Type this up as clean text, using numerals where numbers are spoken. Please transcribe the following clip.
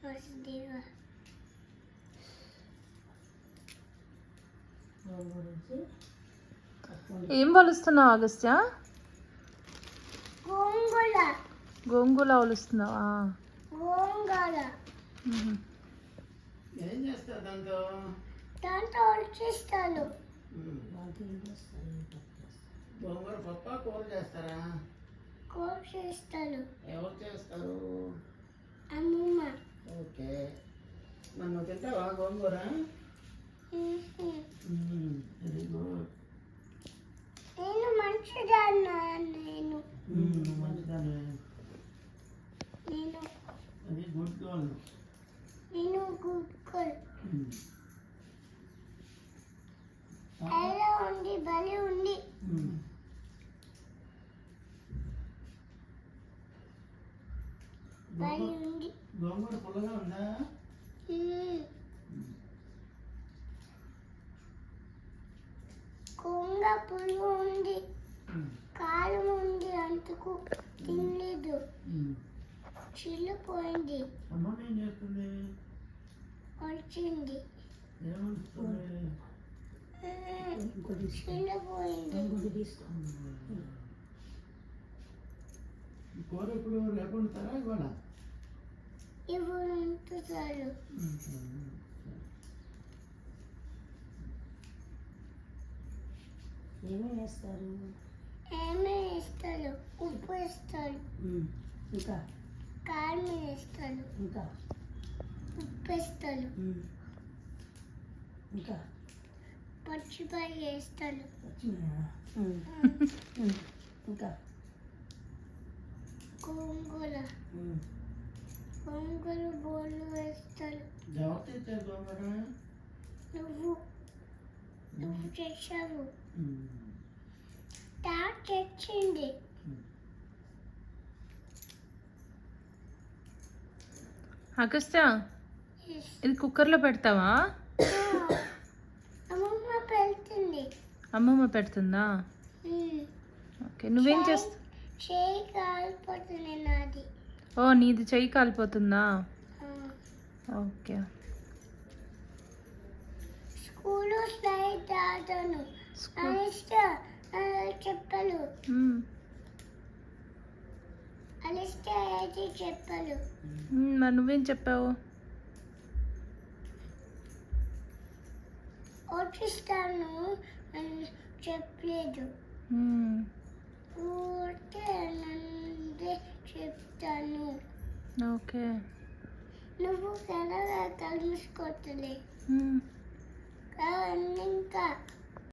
వస్తుందిగా. ఏం వలుస్తున్నావు అగస్త్య? గోంగూర. గోంగూర వలుస్తున్నావా? గోంగూర. ఏం చేస్తారు దాంతో? దాంతో వచ్చేస్తాను. గోంగూర పప్ప కూర చేస్తారా? కూర చేస్తాను. ఎవరు చేస్తారు? అమ్మమ్మ. ఓకే. నన్ను తింటావా గోంగూర? Very good. నేను మంచిదాన్నా. నేను మంచిదాన్ని. నేను అది గుడ్ గోల్. నేను గుడ్ గర్ల్. ఎలా ఉంది? భలే ఉంది. భలే ఉంది. గోంగూర పుల్లగా ఉందా? కొంగ పులుగు ఉంది. కారం ఉంది, అందుకు తినలేదు. చిల్లిపోయింది. అమ్మ ఏం చేస్తుంది? వచ్చింది. ఏమవుతుంది? చిల్లిపోయింది. కూర ఇప్పుడు రేపు ఉంటారా ఇవాళ? ఇప్పుడు ఉంటున్నారు. ఏమేమి వేస్తారు? ఏమే వేస్తారు? ఉప్పు వేస్తారు. ఇంకా కారం వేస్తారు. ఇంకా ఉప్పు వేస్తారు. ఇంకా పచ్చిమిరపకాయ వేస్తారు. ఇంకా గోంగూర. గోంగూర బోళ్ళు వేస్తారు. ఎవరు తెచ్చారు గోంగూర? నువ్వు చేసావు. తాత తెచ్చింది. అగస్త్య, ఇది కుక్కర్లో పెడతావా? అమ్మమ్మ పెడుతుంది. అమ్మమ్మ పెడుతుందా? ఓకే. నువ్వేం చేస్తావు? చేయి కాలిపోతుంది నాది. ఓ, నీది చెయ్యి కాలిపోతుందా? ఓకే. స్కూల్లో స్లైడ్ ఆడతాను. చెప్పలు అలిస్తే అయితే చెప్పలు. మరి నువ్వేం చెప్పావు? వచ్చిస్తాను అని చెప్పలేదు. ఊరికే నందే చెప్తాను. ఓకే. నువ్వు కదా కలిసిపోతుంది.